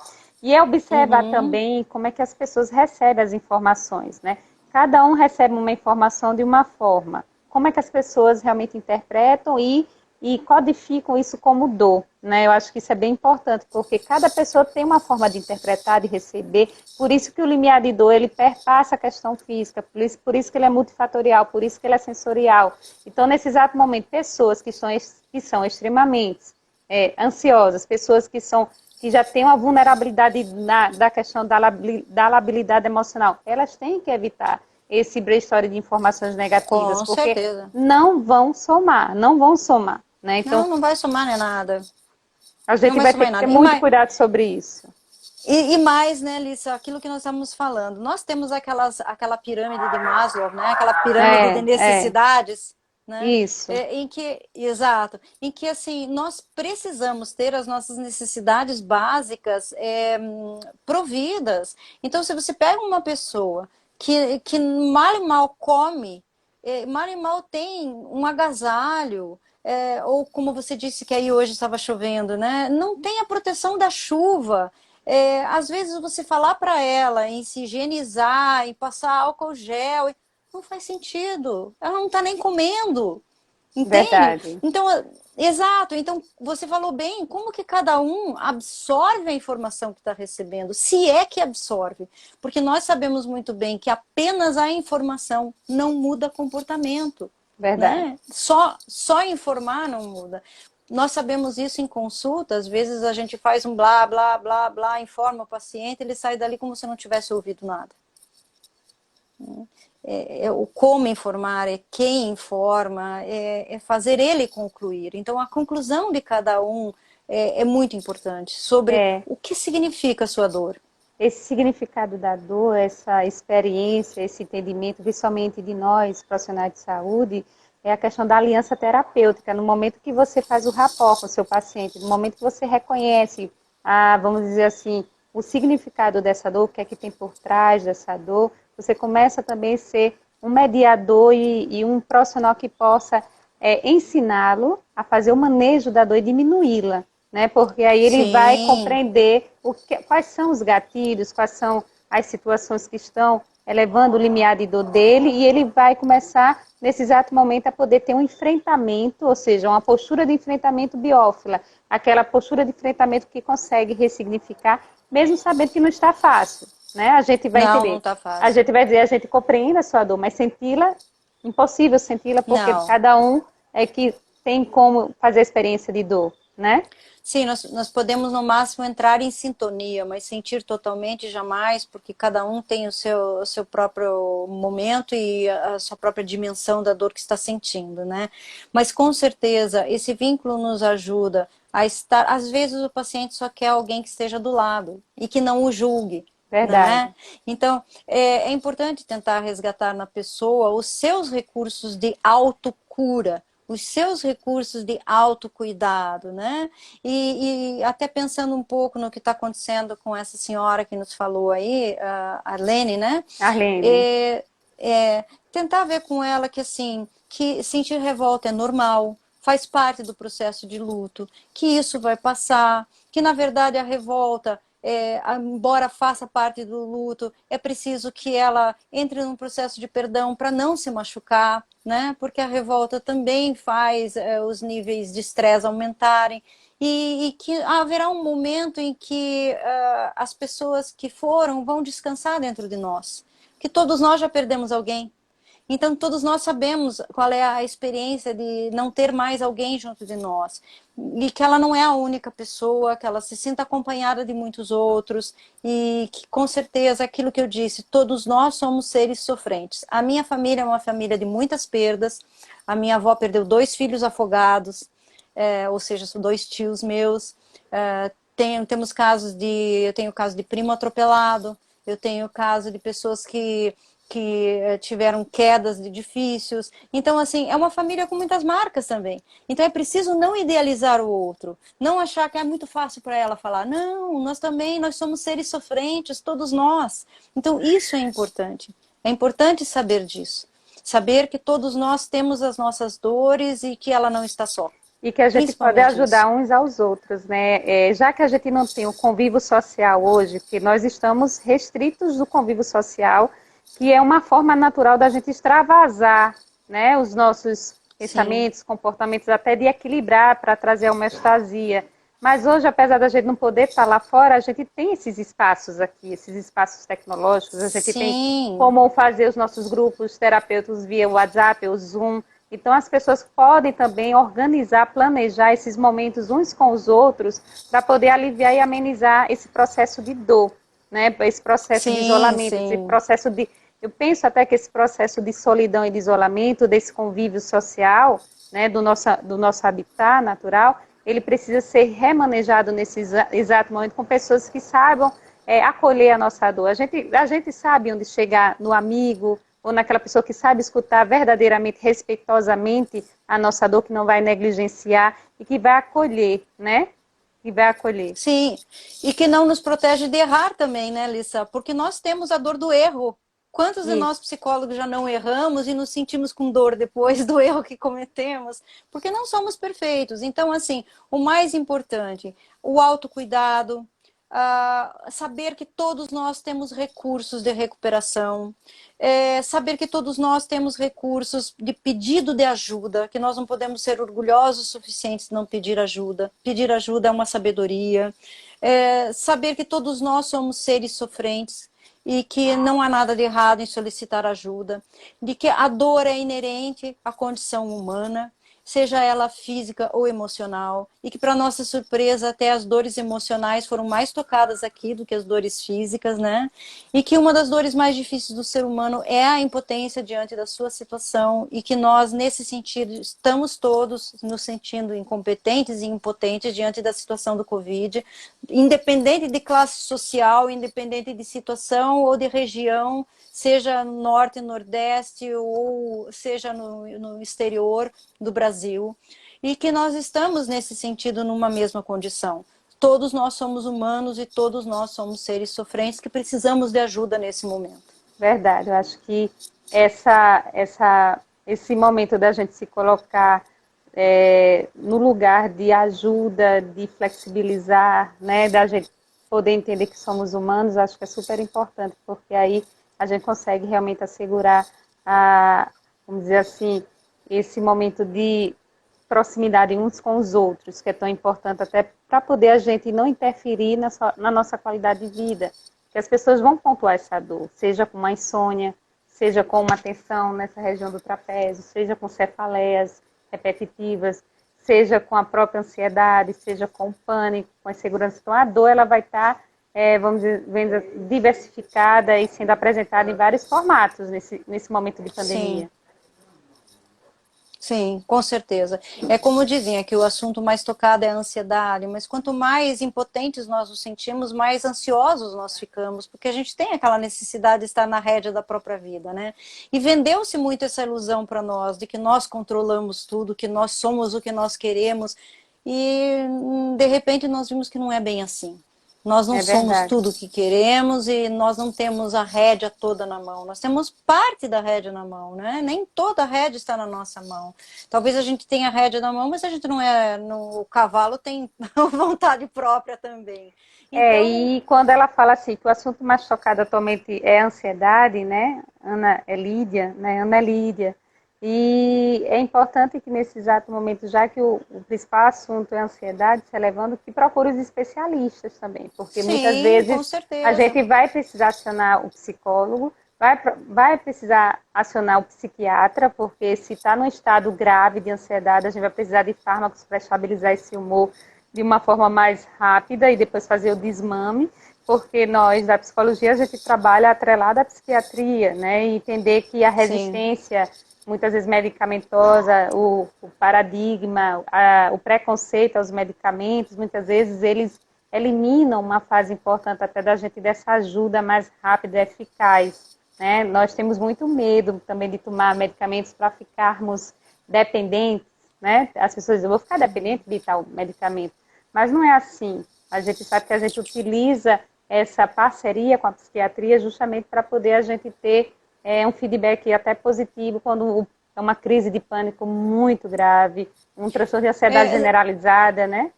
E é observar também como é que as pessoas recebem as informações, né? Cada um recebe uma informação de uma forma. Como é que as pessoas realmente interpretam e codificam isso como dor, né? Eu acho que isso é bem importante, porque cada pessoa tem uma forma de interpretar, de receber. Por isso que o limiar de dor, ele perpassa a questão física, por isso que ele é multifatorial, por isso que ele é sensorial. Então, nesse exato momento, pessoas que são extremamente ansiosas, pessoas que já têm uma vulnerabilidade da questão da labilidade emocional, elas têm que evitar. esse brainstorm de informações negativas, Com porque certeza. não vão somar, não vão somar, né? Então, Não, não vai somar nem nada. a Não gente vai vai ter somar em que ter nada. muito cuidado sobre isso. E mais, né, Lisa, aquilo que nós estamos falando. Nós temos aquela pirâmide de Maslow, né? Aquela pirâmide de É, necessidades, né? isso, Exato, em que assim nós precisamos ter as nossas necessidades básicas providas. Então, se você pega uma pessoa que mal e mal come, mal e mal tem um agasalho, ou como você disse que aí hoje estava chovendo, né? Não tem a proteção da chuva. Às vezes você falar para ela em se higienizar, em passar álcool gel, não faz sentido. Ela não está nem comendo. Entende? verdade. Então, exato. Então, você falou bem, como que cada um absorve a informação que está recebendo, se é que absorve. Porque nós sabemos muito bem que apenas a informação não muda comportamento. Verdade. Né? Só informar não muda. Nós sabemos isso em consulta, às vezes a gente faz um blá, blá, blá, blá, informa o paciente, ele sai dali como se não tivesse ouvido nada. O como informar, é quem informa, é fazer ele concluir. Então, a conclusão de cada um é muito importante sobre É, o que significa a sua dor. esse significado da dor, essa experiência, esse entendimento, principalmente de nós, profissionais de saúde, é a questão da aliança terapêutica. No momento que você faz o rapport com o seu paciente, no momento que você reconhece, vamos dizer assim, o significado dessa dor, o que é que tem por trás dessa dor, você começa também a ser um mediador e um profissional que possa ensiná-lo a fazer o manejo da dor e diminuí-la, né? Porque aí ele vai Sim, compreender quais são os gatilhos, quais são as situações que estão elevando o limiar de dor dele, e ele vai começar, nesse exato momento, a poder ter um enfrentamento, ou seja, uma postura de enfrentamento biófila, aquela postura de enfrentamento que consegue ressignificar, mesmo sabendo que não está fácil, né? A gente vai não entender, tá a fácil. gente vai dizer, a gente compreende a sua dor, mas senti-la, impossível senti-la, porque Não. cada um é que tem como fazer a experiência de dor, né? Sim, nós podemos no máximo entrar em sintonia, mas sentir totalmente jamais, porque cada um tem o seu próprio momento e a sua própria dimensão da dor que está sentindo, né? Mas com certeza esse vínculo nos ajuda a estar. Às vezes o paciente só quer alguém que esteja do lado e que não o julgue. Né? Verdade. Então, é importante tentar resgatar na pessoa os seus recursos de autocura, os seus recursos de autocuidado, né? E até pensando um pouco no que está acontecendo com essa senhora que nos falou aí, a Arlene, né? Arlene, É, tentar ver com ela que assim, que sentir revolta é normal, faz parte do processo de luto, que isso vai passar, que na verdade a revolta embora faça parte do luto, é preciso que ela entre num processo de perdão para não se machucar, né? Porque a revolta também faz os níveis de estresse aumentarem e que haverá um momento em que as pessoas que foram vão descansar dentro de nós, que todos nós já perdemos alguém. Então, todos nós sabemos qual é a experiência de não ter mais alguém junto de nós. E que ela não é a única pessoa, que ela se sinta acompanhada de muitos outros. E que, com certeza, aquilo que eu disse, todos nós somos seres sofrentes. A minha família é uma família de muitas perdas. A minha avó perdeu 2 filhos afogados, ou seja, são 2 tios meus. Temos casos eu tenho caso de primo atropelado, eu tenho caso de pessoas que tiveram quedas de edifícios. Então, assim, é uma família com muitas marcas também. Então, é preciso não idealizar o outro, não achar que é muito fácil para ela falar, não, nós somos seres sofrentes, todos nós. Então, isso é importante. É importante saber disso. Saber que todos nós temos as nossas dores e que ela não está só. e que a gente pode Principalmente ajudar isso. uns aos outros, né? Já que a gente não tem o convívio social hoje, que nós estamos restritos do convívio social, que é uma forma natural da gente extravasar, né, os nossos Sim. pensamentos, comportamentos, até de equilibrar para trazer a homeostasia. Mas hoje, apesar da gente não poder estar lá fora, a gente tem esses espaços aqui, esses espaços tecnológicos, a gente tem Sim. como fazer os nossos grupos terapeutas via WhatsApp ou Zoom. Então, as pessoas podem também organizar, planejar esses momentos uns com os outros para poder aliviar e amenizar esse processo de dor, né? Esse processo de Sim, isolamento, esse sim. processo Eu penso até que esse processo de solidão e de isolamento, desse convívio social, né, do nosso habitat natural, ele precisa ser remanejado nesse exato momento com pessoas que saibam acolher a nossa dor. A gente sabe onde chegar no amigo ou naquela pessoa que sabe escutar verdadeiramente, respeitosamente a nossa dor, que não vai negligenciar e que vai acolher, né? Que vai acolher. Sim, e que não nos protege de errar também, né, Lissa? Porque nós temos a dor do erro. Quantos de Isso, nós psicólogos já não erramos e nos sentimos com dor depois do erro que cometemos? Porque não somos perfeitos. Então, assim, o mais importante, o autocuidado, saber que todos nós temos recursos de recuperação, saber que todos nós temos recursos de pedido de ajuda, que nós não podemos ser orgulhosos o suficiente de não pedir ajuda. Pedir ajuda é uma sabedoria. Saber que todos nós somos seres sofrentes e que não há nada de errado em solicitar ajuda, de que a dor é inerente à condição humana, seja ela física ou emocional, e que, para nossa surpresa, até as dores emocionais foram mais tocadas aqui do que as dores físicas, né? E que uma das dores mais difíceis do ser humano é a impotência diante da sua situação, e que nós, nesse sentido, estamos todos nos sentindo incompetentes e impotentes diante da situação do Covid, independente de classe social, independente de situação ou de região, seja no norte, nordeste ou seja no exterior do Brasil, e que nós estamos nesse sentido numa mesma condição. Todos nós somos humanos e todos nós somos seres sofrentes que precisamos de ajuda nesse momento. verdade. Eu acho que esse momento da gente se colocar no lugar de ajuda, de flexibilizar, né, da gente poder entender que somos humanos, acho que é super importante, porque aí a gente consegue realmente assegurar, vamos dizer assim, esse momento de proximidade uns com os outros, que é tão importante até para poder a gente não interferir na nossa qualidade de vida. Que as pessoas vão pontuar essa dor, seja com uma insônia, seja com uma tensão nessa região do trapézio, seja com cefaleias repetitivas, seja com a própria ansiedade, seja com o pânico, com a insegurança. Então, a dor ela vai estar, vamos dizer, diversificada e sendo apresentada em vários formatos nesse momento de pandemia. Sim. Sim, com certeza. É como dizem, que o assunto mais tocado é a ansiedade, mas quanto mais impotentes nós nos sentimos, mais ansiosos nós ficamos, porque a gente tem aquela necessidade de estar na rédea da própria vida, né? E vendeu-se muito essa ilusão para nós, de que nós controlamos tudo, que nós somos o que nós queremos, e de repente nós vimos que não é bem assim. Nós não É somos verdade. tudo o que queremos e nós não temos a rédea toda na mão. Nós temos parte da rédea na mão, né? Nem toda a rédea está na nossa mão. Talvez a gente tenha a rédea na mão, mas a gente não é... O cavalo tem vontade própria também. Então, E quando ela fala assim, que o assunto mais tocado atualmente é a ansiedade, né? Ana é Lídia, né? Ana é Lídia. E é importante que nesse exato momento, já que o principal assunto é a ansiedade, se elevando, que procure os especialistas também, porque muitas sim, com vezes a certeza. gente vai precisar acionar o psicólogo, vai precisar acionar o psiquiatra, porque se está num estado grave de ansiedade, a gente vai precisar de fármacos para estabilizar esse humor de uma forma mais rápida e depois fazer o desmame, porque nós, da psicologia, a gente trabalha atrelado à psiquiatria, né? E entender que a Sim, resistência, muitas vezes medicamentosa, o paradigma, o preconceito aos medicamentos, muitas vezes eles eliminam uma fase importante até da gente dessa ajuda mais rápida e eficaz, né? Nós temos muito medo também de tomar medicamentos para ficarmos dependentes, né? As pessoas dizem, eu vou ficar dependente de tal medicamento, mas não é assim. A gente sabe que a gente utiliza essa parceria com a psiquiatria justamente para poder a gente ter um feedback até positivo quando é uma crise de pânico muito grave, um transtorno de ansiedade é, generalizada, né?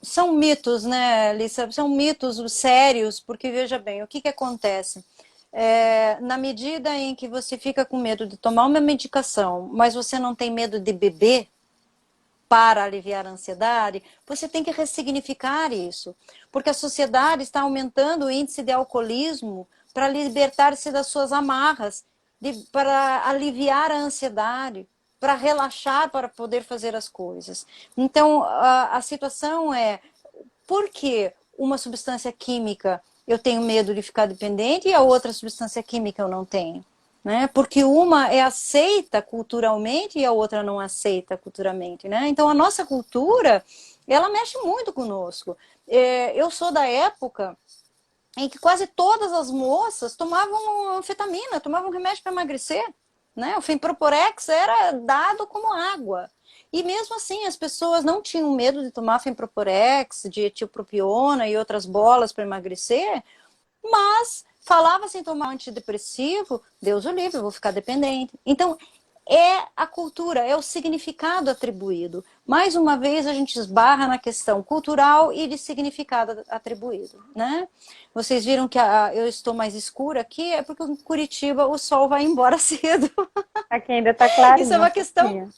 são mitos, né, Lisa? São mitos sérios, porque veja bem, o que, que acontece? Na medida em que você fica com medo de tomar uma medicação, mas você não tem medo de beber para aliviar a ansiedade, você tem que ressignificar isso. Porque a sociedade está aumentando o índice de alcoolismo para libertar-se das suas amarras, para aliviar a ansiedade, para relaxar, para poder fazer as coisas. Então, a situação é, por que uma substância química eu tenho medo de ficar dependente e a outra substância química eu não tenho? Né? Porque uma é aceita culturalmente e a outra não aceita culturalmente, né? Então a nossa cultura, ela mexe muito conosco. Eu sou da época em que quase todas as moças tomavam anfetamina, tomavam remédio para emagrecer, né? O Femproporex era dado como água. E mesmo assim, as pessoas não tinham medo de tomar Femproporex, de etiopropiona e outras bolas para emagrecer, mas falava sem tomar antidepressivo, Deus o livre, eu vou ficar dependente. Então, é a cultura, é o significado atribuído. Mais uma vez, a gente esbarra na questão cultural e de significado atribuído, né? Vocês viram que eu estou mais escura aqui, é porque em Curitiba o sol vai embora cedo. Aqui ainda está Isso é clarinho um uma questão pouquinho.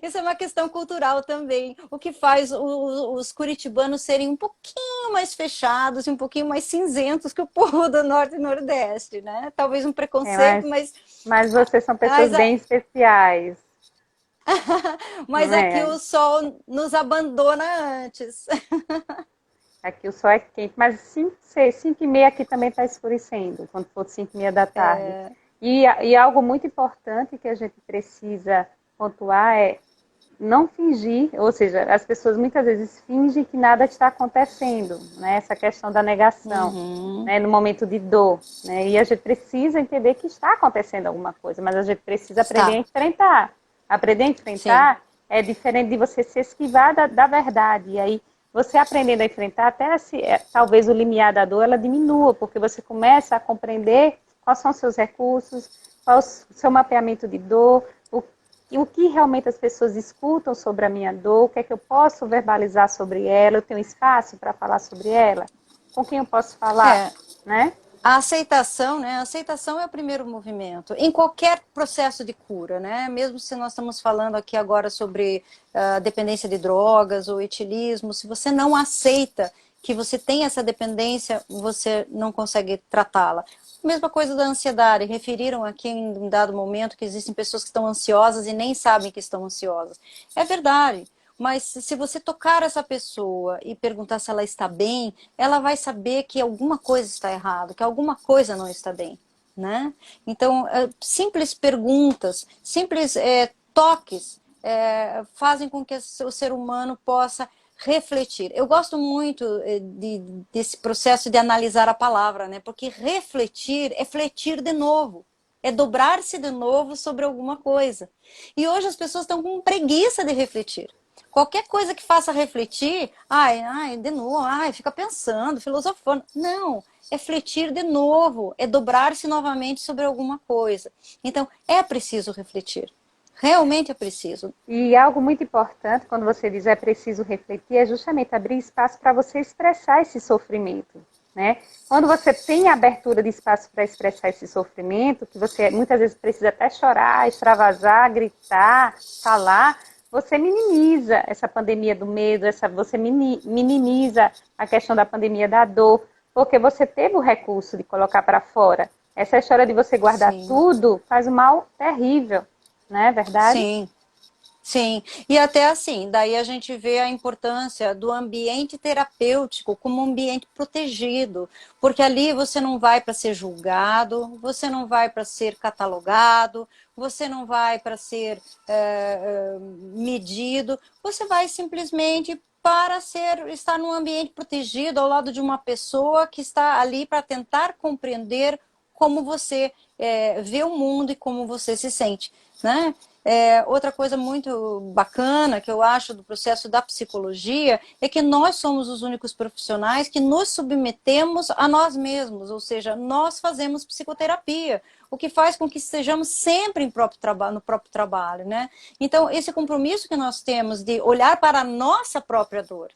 isso é uma questão cultural também, o que faz os curitibanos serem um pouquinho mais fechados e um pouquinho mais cinzentos que o povo do Norte e Nordeste, né? Talvez um É, preconceito, mas vocês são pessoas mas, bem especiais, mas não aqui é? o sol nos abandona antes. Aqui o sol é quente, mas 5h30 aqui também está escurecendo, quando for 5h30 da tarde. E algo muito importante que a gente precisa pontuar é não fingir, ou seja, as pessoas muitas vezes fingem que nada está acontecendo, né? Essa questão da negação, né? No momento de dor, né? E a gente precisa entender que está acontecendo alguma coisa, mas a gente precisa aprender a Está, enfrentar. Aprender a sim. enfrentar é diferente de você se esquivar da verdade. E aí, você aprendendo a enfrentar, até talvez o limiar da dor ela diminua, porque você começa a compreender quais são os seus recursos, qual é o seu mapeamento de dor, o que realmente as pessoas escutam sobre a minha dor, o que é que eu posso verbalizar sobre ela, eu tenho espaço para falar sobre ela, com quem eu posso falar, É, né? a aceitação, né? A aceitação é o primeiro movimento em qualquer processo de cura, né? Mesmo se nós estamos falando aqui agora sobre dependência de drogas ou etilismo, se você não aceita que você tem essa dependência, você não consegue tratá-la. Mesma coisa da ansiedade. Referiram aqui em um dado momento que existem pessoas que estão ansiosas e nem sabem que estão ansiosas. É verdade. Mas se você tocar essa pessoa e perguntar se ela está bem, ela vai saber que alguma coisa está errada, que alguma coisa não está bem, né? Então, simples perguntas, simples toques fazem com que o ser humano possa refletir. Eu gosto muito desse processo de analisar a palavra, né? Porque refletir é fletir de novo. É dobrar-se de novo sobre alguma coisa. E hoje as pessoas estão com preguiça de refletir. Qualquer coisa que faça refletir, de novo, fica pensando, filosofando. Não, é fletir de novo, é dobrar-se novamente sobre alguma coisa. Então, é preciso refletir. Realmente é preciso. E algo muito importante, quando você diz é preciso refletir, é justamente abrir espaço para você expressar esse sofrimento, né? Quando você tem abertura de espaço para expressar esse sofrimento, que você muitas vezes precisa até chorar, extravasar, gritar, falar, você minimiza essa pandemia do medo, você minimiza a questão da pandemia da dor, porque você teve o recurso de colocar para fora. Essa história de você guardar Sim. tudo faz um mal terrível, não é verdade? Sim. Sim, e até assim, daí a gente vê a importância do ambiente terapêutico como um ambiente protegido, porque ali você não vai para ser julgado, você não vai para ser catalogado, você não vai para ser medido, você vai simplesmente para estar num ambiente protegido ao lado de uma pessoa que está ali para tentar compreender como você vê o mundo e como você se sente, né? Outra coisa muito bacana que eu acho do processo da psicologia é que nós somos os únicos profissionais que nos submetemos a nós mesmos, ou seja, nós fazemos psicoterapia, o que faz com que estejamos sempre no próprio trabalho, né? Então, esse compromisso que nós temos de olhar para a nossa própria dor,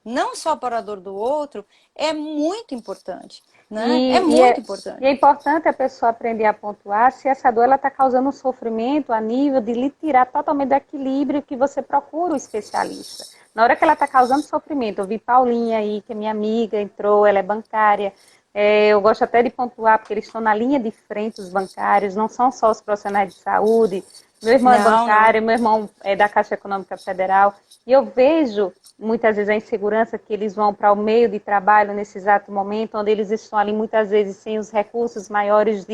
não só para a dor do outro, é muito importante, né? É E muito é, importante. e é importante a pessoa aprender a pontuar se essa dor está causando um sofrimento a nível de lhe tirar totalmente do equilíbrio que você procura o especialista. Na hora que ela está causando sofrimento, eu vi Paulinha aí, que é minha amiga, entrou, ela é bancária. Eu gosto até de pontuar, porque eles estão na linha de frente, os bancários, não são só os profissionais de saúde, Meu irmão é Não, não. bancário, meu irmão é da Caixa Econômica Federal, e eu vejo muitas vezes a insegurança que eles vão para o meio de trabalho nesse exato momento, onde eles estão ali muitas vezes sem os recursos maiores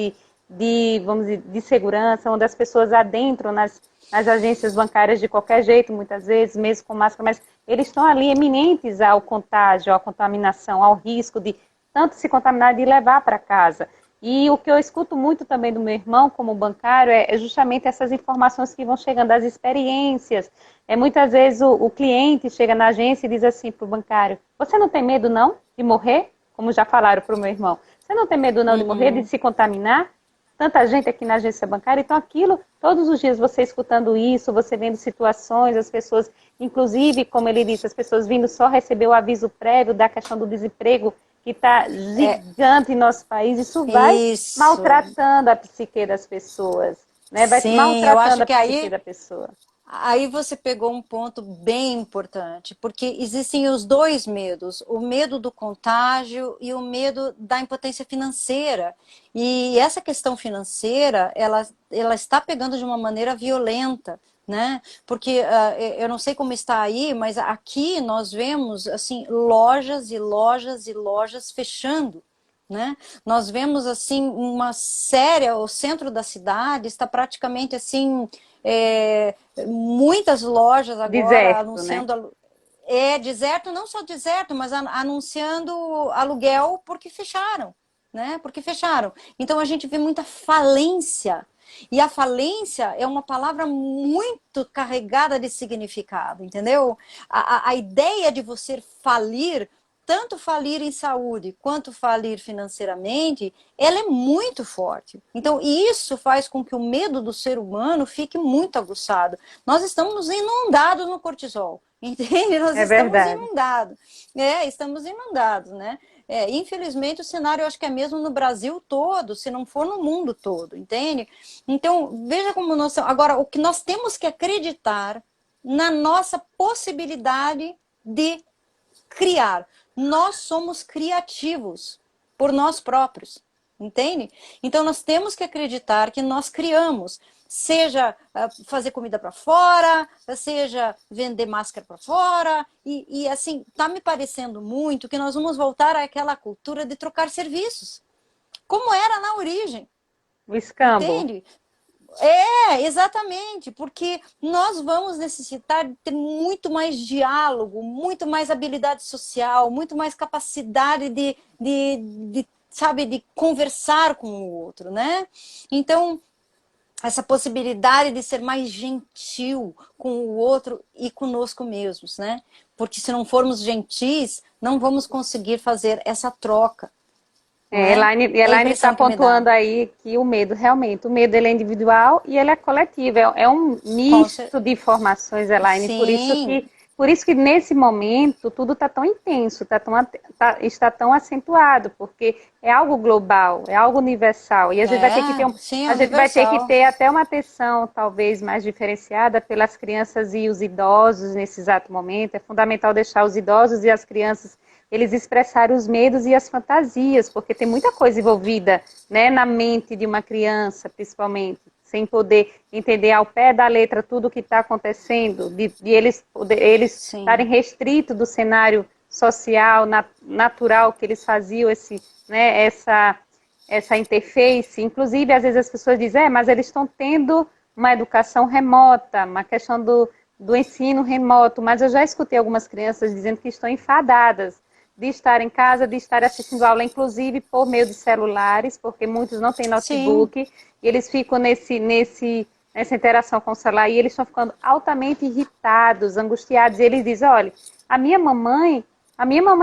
vamos dizer, de segurança, onde as pessoas adentram nas agências bancárias de qualquer jeito, muitas vezes, mesmo com máscara, mas eles estão ali eminentes ao contágio, à contaminação, ao risco de tanto se contaminar de levar para casa. E o que eu escuto muito também do meu irmão como bancário é justamente essas informações que vão chegando, as experiências. Muitas vezes o cliente chega na agência e diz assim para o bancário, você não tem medo não de morrer? Como já falaram para o meu irmão. Você não tem medo não de morrer, de se contaminar? Tanta gente aqui na agência bancária, então aquilo, todos os dias você escutando isso, você vendo situações, as pessoas, inclusive, como ele disse, as pessoas vindo só receber o aviso prévio da questão do desemprego, que está gigante em nosso país, isso vai Isso. maltratando a psique das pessoas, né? Vai Sim, eu maltratando acho a que psique da pessoa. aí você pegou um ponto bem importante, porque existem os dois medos, o medo do contágio e o medo da impotência financeira. E essa questão financeira, ela está pegando de uma maneira violenta, né? Porque eu não sei como está aí, mas aqui nós vemos assim lojas e lojas e lojas fechando. Né? Nós vemos assim uma séria, o centro da cidade está praticamente assim, muitas lojas agora Deserto, né? anunciando, deserto, não só deserto, mas anunciando aluguel porque fecharam, né? Porque fecharam. Então a gente vê muita falência. E a falência é uma palavra muito carregada de significado, entendeu? A ideia de você falir, tanto falir em saúde quanto falir financeiramente, ela é muito forte. Então, isso faz com que o medo do ser humano fique muito aguçado. Nós estamos inundados no cortisol, entende? Nós É estamos verdade. inundados. Estamos inundados, né? Infelizmente, o cenário, eu acho que é mesmo no Brasil todo, se não for no mundo todo, entende? Então, veja como nós... Agora, o que nós temos que acreditar na nossa possibilidade de criar. Nós somos criativos por nós próprios, entende? Então nós temos que acreditar que nós criamos, seja fazer comida para fora, seja vender máscara para fora, e assim, tá me parecendo muito que nós vamos voltar àquela cultura de trocar serviços, como era na origem, O escambo. entende? Exatamente, porque nós vamos necessitar de ter muito mais diálogo, muito mais habilidade social, muito mais capacidade sabe, de conversar com o outro, né? Então, essa possibilidade de ser mais gentil com o outro e conosco mesmos, né? Porque se não formos gentis, não vamos conseguir fazer essa troca. É a Elaine está impressão que me dá. pontuando aí que o medo, realmente, o medo ele é individual e ele é coletivo, é um misto de informações, Elaine, Sim, por isso que nesse momento tudo está tão intenso, está tão acentuado, porque é algo global, é algo universal, e a gente vai ter que ter sim, é a gente vai ter que universal. ter até uma atenção talvez mais diferenciada pelas crianças e os idosos nesse exato momento, é fundamental deixar os idosos e as crianças eles expressarem os medos e as fantasias, porque tem muita coisa envolvida, né, na mente de uma criança, principalmente, sem poder entender ao pé da letra tudo o que está acontecendo, de eles estarem Sim. restritos do cenário social, natural que eles faziam, né, essa interface. Inclusive, às vezes as pessoas dizem, mas eles estão tendo uma educação remota, uma questão do ensino remoto, mas eu já escutei algumas crianças dizendo que estão enfadadas de estar em casa, de estar assistindo aula, inclusive por meio de celulares, porque muitos não têm Sim. notebook, e eles ficam nessa interação com o celular, e eles estão ficando altamente irritados, angustiados, e eles dizem, olha, a minha mamãe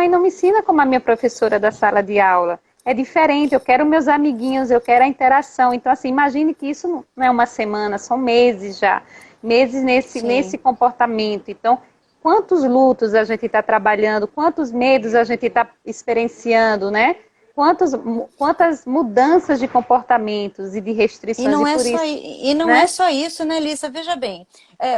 não me ensina como a minha professora da sala de aula, é diferente, eu quero meus amiguinhos, eu quero a interação, então assim, imagine que isso não é uma semana, são meses já, meses nesse Sim. comportamento, então quantos lutos a gente está trabalhando, quantos medos a gente está experienciando, né? Quantas mudanças de comportamentos e de E restrições, não e é por só, isso, e não é né? só isso, né, Lisa? Veja bem,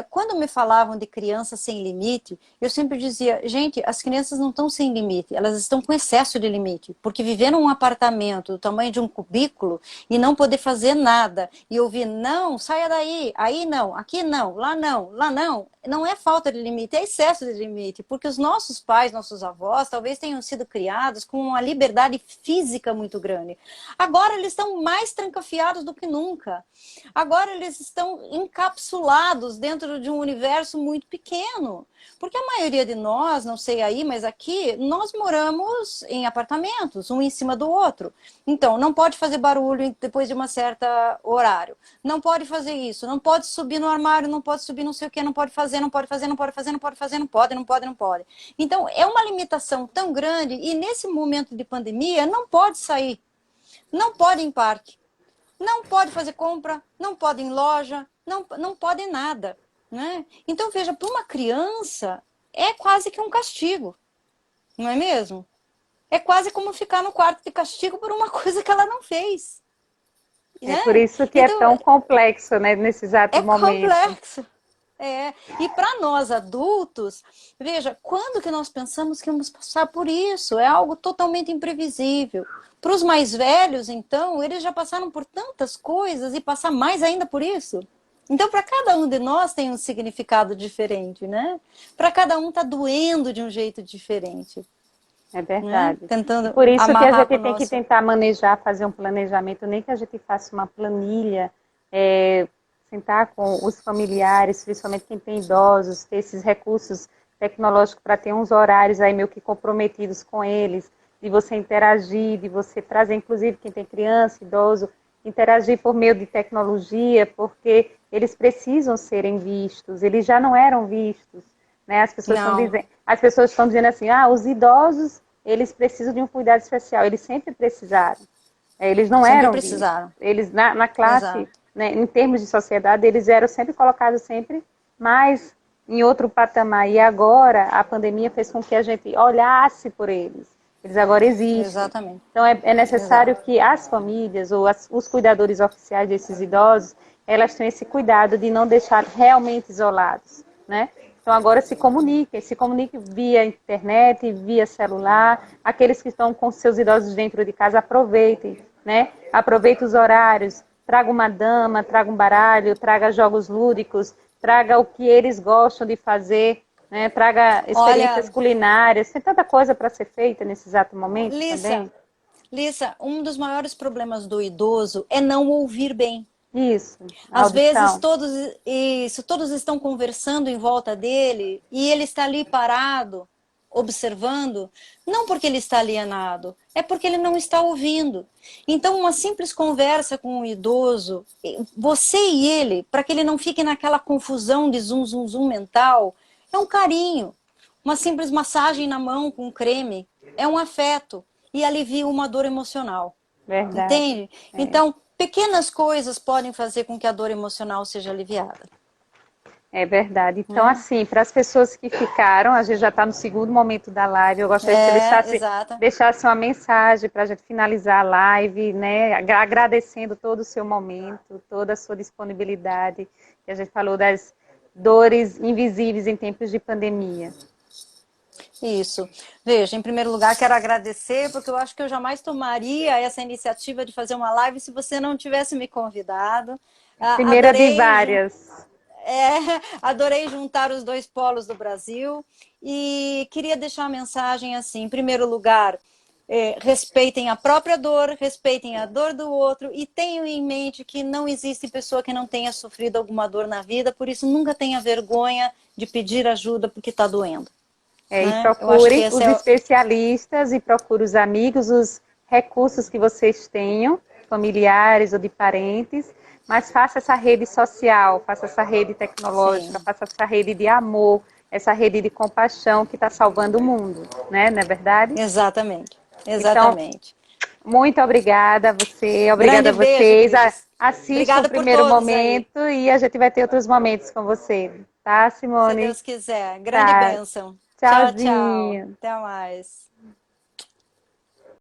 quando me falavam de criança sem limite, eu sempre dizia, gente, as crianças não estão sem limite, elas estão com excesso de limite, porque viver num apartamento do tamanho de um cubículo e não poder fazer nada, e ouvir, não, saia daí, aí não, aqui não, lá não, não é falta de limite, é excesso de limite, porque os nossos pais, nossos avós, talvez tenham sido criados com uma liberdade física muito grande. Agora eles estão mais trancafiados do que nunca. Agora eles estão encapsulados dentro de um universo muito pequeno. Porque a maioria de nós, não sei aí, mas aqui, nós moramos em apartamentos, um em cima do outro. Então, não pode fazer barulho depois de uma certa horário. Não pode fazer isso, não pode subir no armário, não pode subir não sei o que, não pode fazer, não pode fazer, não pode fazer, não pode fazer, não pode, não pode, não pode. Então, é uma limitação tão grande e nesse momento de pandemia não pode sair, não pode ir em parque. Não pode fazer compra, não pode ir em loja, não pode nada. Né? Então, veja, para uma criança é quase que um castigo, não é mesmo? É quase como ficar no quarto de castigo por uma coisa que ela não fez. É Né? por isso que Então, é tão complexo, né, nesse exato é momento. complexo. E para nós adultos, veja, quando que nós pensamos que vamos passar por isso? É algo totalmente imprevisível. Para os mais velhos, então, eles já passaram por tantas coisas e passar mais ainda por isso. Então, para cada um de nós tem um significado diferente, né? Para cada um tá doendo de um jeito diferente. É Né? verdade. E Tentando por isso que a amarrar com gente o tem que nosso... tentar manejar, fazer um planejamento, nem que a gente faça uma planilha, sentar com os familiares, principalmente quem tem idosos, ter esses recursos tecnológicos para ter uns horários aí meio que comprometidos com eles, de você interagir, de você trazer, inclusive quem tem criança, idoso, interagir por meio de tecnologia, porque eles precisam serem vistos, eles já não eram vistos. Né? As pessoas estão dizendo assim, os idosos, eles precisam de um cuidado especial. Eles sempre precisaram. Eles não Sempre eram vistos. precisaram. Eles, na classe, Exato. né, em termos de sociedade, eles eram sempre colocados sempre mais em outro patamar. E agora, a pandemia fez com que a gente olhasse por eles. Eles agora existem. Exatamente. Então, é necessário Exato. que as famílias ou os cuidadores oficiais desses idosos, elas tenham esse cuidado de não deixar realmente isolados, né? Então agora se comuniquem via internet, via celular. Aqueles que estão com seus idosos dentro de casa, aproveitem, né? Aproveitem os horários, traga uma dama, traga um baralho, traga jogos lúdicos, traga o que eles gostam de fazer, né? Traga experiências Olha, culinárias. Tem tanta coisa para ser feita nesse exato momento Lissa, também. Lissa, um dos maiores problemas do idoso é não ouvir bem. Isso, Às vezes audição. todos estão conversando em volta dele e ele está ali parado, observando, não porque ele está alienado, é porque ele não está ouvindo. Então, uma simples conversa com um idoso, você e ele, para que ele não fique naquela confusão de zum, zum, zum mental, é um carinho. Uma simples massagem na mão com creme é um afeto e alivia uma dor emocional. Verdade. Entende? Então, pequenas coisas podem fazer com que a dor emocional seja aliviada. É verdade. Então, assim, para as pessoas que ficaram, a gente já está no segundo momento da live, eu gostaria que você Exato. deixasse uma mensagem para a gente finalizar a live, né? Agradecendo todo o seu momento, toda a sua disponibilidade. Que a gente falou das dores invisíveis em tempos de pandemia. Isso. Veja, em primeiro lugar, quero agradecer, porque eu acho que eu jamais tomaria essa iniciativa de fazer uma live se você não tivesse me convidado. Primeira de várias. Adorei juntar os dois polos do Brasil e queria deixar uma mensagem assim, em primeiro lugar, respeitem a própria dor, respeitem a dor do outro e tenham em mente que não existe pessoa que não tenha sofrido alguma dor na vida, por isso nunca tenha vergonha de pedir ajuda porque está doendo. E Eu acho que procure esse os especialistas e procure os amigos, os recursos que vocês tenham, familiares ou de parentes, mas faça essa rede social, faça essa rede tecnológica, Sim. faça essa rede de amor, essa rede de compaixão que está salvando o mundo, né? Não é verdade? Exatamente. Então, Exatamente. muito obrigada a você, obrigada Grande a beijo, vocês. queridos. Assistam o Obrigada por primeiro todos aí. momento e a gente vai ter outros momentos com você, tá, Se Simone? Deus quiser. Grande Tá. bênção. Tchau, tchau. Tchauzinho. Até mais.